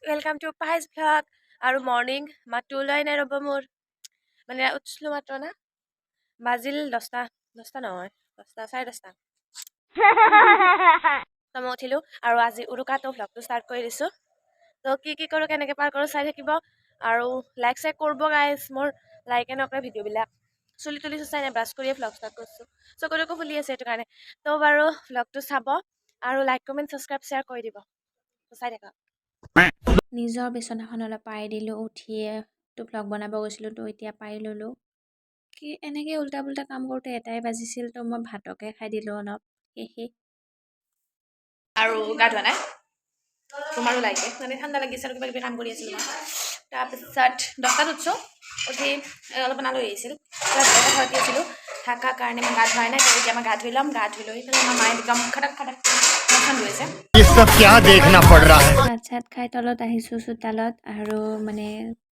welcome to Pahis vlog. Aru morning matu ulai nai robo mur. Mane utslu matro na. Bazil 10টা নহয় 10টা 10:30 তো মই উঠিলো আৰু আজি উৰুকাটো ভ্লগটো ষ্টাৰ্ট কৰি দিছো তো কি কৰো কেনেকে পাৰ কৰো চাই থাকিব আৰু লাইক চেক কৰিব গাইস মোৰ লাইক নকৰে ভিডিও বিলাক চুলি তুলি চাই নাই ব্ৰাছ কৰি ভ্লগ ষ্টাৰ্ট কৰিছো চকুৰকো ফুলি আছে এটো কাৰণে তো বাৰু ভ্লগটো চাব আৰু লাইক কমেন্ট সাবস্ক্ৰাইব শেয়াৰ কৰি দিব চাই থাকা নিজৰ বিছনাখন অলপ পাই দিলো উঠিয়ে তো ভ্লগ বনাব গৈছিলো তো এতিয়া পাই ললো কি এনেকে উল্টা পুল্টা কাম কৰোতে এটাই বাজিছিল তো মই ভাতকে খাই দিলো অলপ হেহে আৰু গা ধোৱা নাই তোমাৰো লাগে মানে ঠাণ্ডা লাগিছে আৰু কিবা কিবি কাম কৰি আছিলো তাৰপিছত 10টাত উঠছো উঠি অলপমান আলহী আহিছিল ঘৰতে আছিলো থাকা কাৰণে মই গা ধোৱাই নাই এতিয়া মই গা ধুই ল'ম গা ধুই লৈ পেলাই আমাৰ মায়ে একদম খটক খটক ধুইছে ভাত চাত খাই তলত আহিছো চোতালত আৰু মানে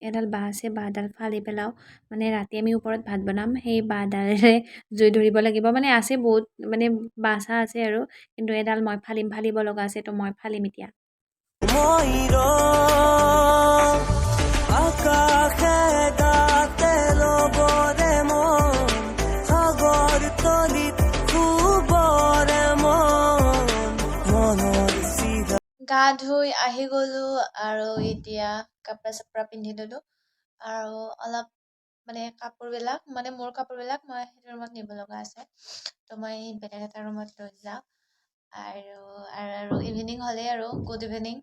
এডাল বাঁহ আছে বাঁহডাল ফালি পেলাও মানে ৰাতি আমি ওপৰত ভাত বনাম সেই বাঁহডালেৰে জুই ধৰিব লাগিব মানে আছে বহুত মানে বাঁহ আছে আৰু কিন্তু এডাল মই ফালিব লগা আছে তো মই ফালিম এতিয়া গা ধুই আহি গলো আৰু এতিয়া কাপড়া চাপড়া পিন্ধি ললো আৰু অলপ মানে কাপোৰবিলাক মানে মোৰ কাপোৰবিলাক মই সেইটো ৰুমত নিব লগা আছে তো মই বেলেগ এটা ৰুমত লৈ যাওঁ আৰু ইভিনিং হ'লে আৰু গুড ইভিনিং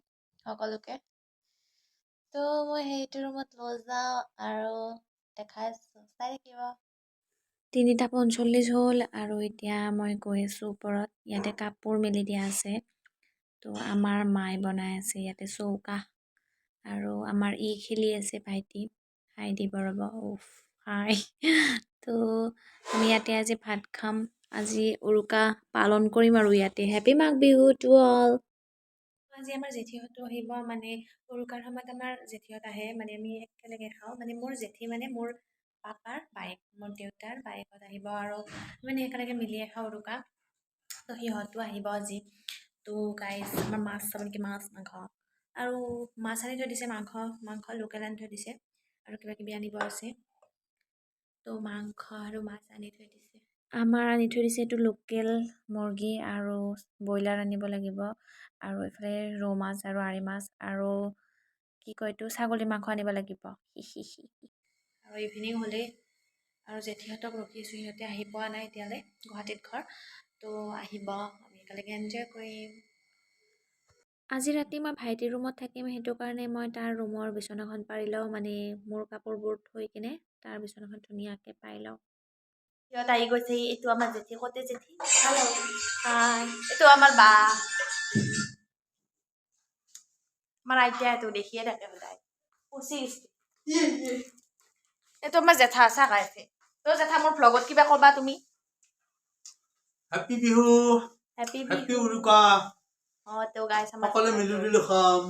সকলোকে তো মই সেইটো ৰুমত লৈ যাওঁ আৰু দেখাইছো চাই থাকিব 3:45 হ'ল আৰু এতিয়া মই গৈ আছো ওপৰত ইয়াতে কাপোৰ মেলি দিয়া আছে তো আমাৰ মায়ে বনাই আছে ইয়াতে চৌকা আৰু আমাৰ খেলি আছে ভাইটি খাই দিব ৰ'ব উফ হাই তো আমি ইয়াতে আজি ভাত খাম আজি উৰুকা পালন কৰিম আৰু ইয়াতে happy Magh Bihu to all আজি আমাৰ জেঠিহঁতো আহিব মানে উৰুকাৰ সময়ত আমাৰ জেঠিহঁত আহে মানে আমি একেলগে খাওঁ মানে মোৰ জেঠি মানে মোৰ পাপাৰ বাইক মোৰ দেউতাৰ বাইকত আহিব আৰু মানে একেলগে মিলিয়ে খাওঁ উৰুকা তো সিহঁতো আহিব আজি তো গাইজ আমাৰ মাছ চাব নেকি মাছ মাংস আৰু মাছ আনি থৈ দিছে মাংস লোকেল আনি থৈ দিছে আৰু কিবা কিবি আনিব আছে তো মাংস আৰু মাছ আনি থৈ দিছে আমাৰ আনি থৈ দিছে এইটো লোকেল মুৰ্গী আৰু ব্ৰইলাৰ আনিব লাগিব আৰু এইফালে ৰৌ মাছ আৰু আৰি মাছ আৰু কি কয় এইটো ছাগলী মাংস আনিব লাগিব আৰু ইভিনিং হ'লেই আৰু জেঠিহঁতক ৰখিছোঁ সিহঁতে আহি পোৱা নাই এতিয়ালৈ গুৱাহাটীত ঘৰ তো আহিব আমি একেলগে এনজয় কৰিম আজি ৰাতি মই ভাইটিৰ ৰুমত থাকিম সেইটো কাৰণে মই তাৰ ৰুমৰ বিচনাখন পাৰি লওঁ মানে মোৰ কাপোৰবোৰ থৈ কিনে তাৰ বিচনাখন ধুনীয়াকৈ পাৰি লওঁ সিহঁত আহি গৈছে এইটো আমাৰ জেঠি কতে জেঠি হাই এইটো আমাৰ বা আমাৰ আইতা এইটো দেখিয়ে থাকে সদায় এইটো আমাৰ জেঠা চাহ খাইছে তো জেঠা মোৰ ভ্লগত কিবা ক'বা তুমি হেপী বিহু হেপী উৰুকা তো গাইছ আমাৰ সকলোৱে মিলি খাম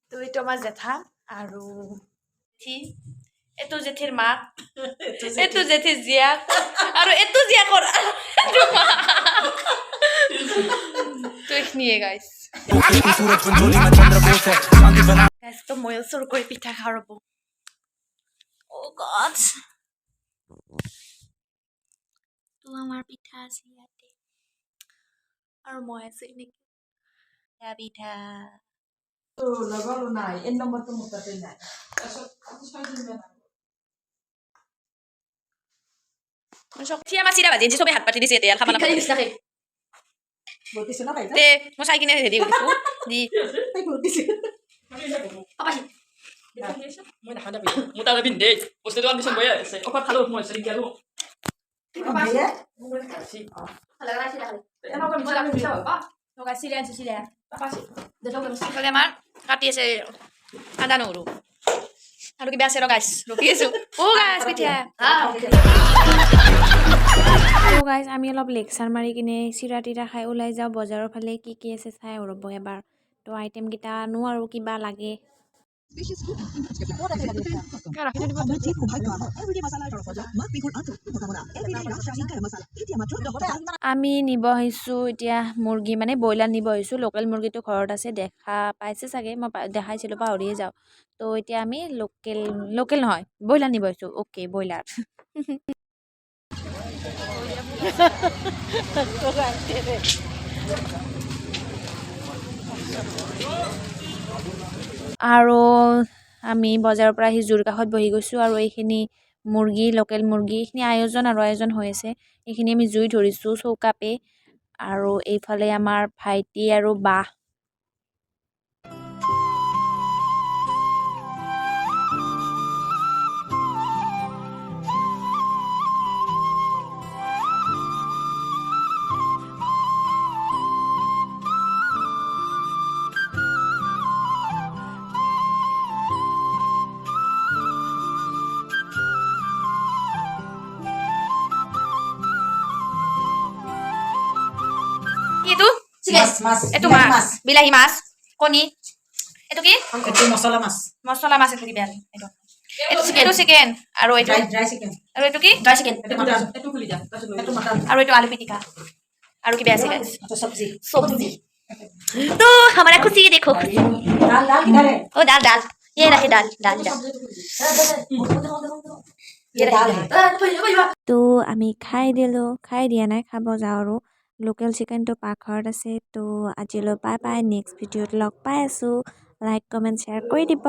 তো এইটো আমাৰ জেঠা আৰু এইটো জেঠিৰ মাক এইটো জেঠিৰ জীয়াক আৰু এইটো জীয়াকৰ তো এইখিনিয়ে গাইছ তো ময়ো চুৰ কৰি পিঠা খাওঁ ৰ'ব অ' গড তো আমাৰ পিঠা আছে ইয়াতে আৰু মই আছো নেকি পিঠা লগালো নাই এই নম্বৰটো মোৰ তাতে নাই আমাৰ চিৰা ভাজি চবে হাত পাতি দিছে এতিয়া খাব নাপায় তে মই চাই কিনে হেৰি কৰিছো দি মই দেখা নাপাই মোৰ তাতে পিন্ধে বস্তুটো আনিছো মই অকল খালো মই চলি গেলো আমাৰ কাটি আছে আদা নহৰু আৰু কিবা আছে গাইছ ৰখি আছো গাইছ পিঠা গাইছ আমি অলপ লেকচাৰ মাৰি কিনে চিৰা তিৰা খাই ওলাই যাওঁ বজাৰৰ ফালে কি আছে চাই ৰ'ব এবাৰ তো আইটেম কেইটা আনো আৰু কিবা লাগে আমি নিব আহিছোঁ এতিয়া মুৰ্গী মানে ব্ৰইলাৰ নিব আহিছোঁ লোকেল মুৰ্গীটো ঘৰত আছে দেখা পাইছে চাগে মই দেখাইছিলোঁ পাহৰিয়ে যাওঁ তো এতিয়া আমি লোকেল নহয় ব্ৰইলাৰ নিব আহিছোঁ অ'কে ব্ৰইলাৰ আৰু আমি বজাৰৰ পৰা আহি জুৰ কাষত বহি গৈছোঁ আৰু এইখিনি মুৰ্গী লোকেল মুৰ্গী এইখিনি আয়োজন হৈ আছে এইখিনি আমি জুই ধৰিছোঁ চৌকাপে আৰু এইফালে আমাৰ ভাইটি আৰু বা itu itu mas bilahi mas koni itu ki itu masala mas itu kiban itu chicken aru itu dry chicken aru itu ki dry chicken এইটো খুলি দিয়া itu mutton aru itu alu pitika aru kiba ase guys atau sabzi तो हमारा खुशी देखो dal किधर है ओ दाल ये रहे दाल ये दाल है তো আমি খাই দিয়া নাই খাব যাওঁ আৰু লোকেল চিকেনটো পাকঘৰত আছে তো আজিলৈ বাই বাই নেক্সট ভিডিঅ'ত লগ পাই আছোঁ লাইক কমেণ্ট শ্বেয়াৰ কৰি দিব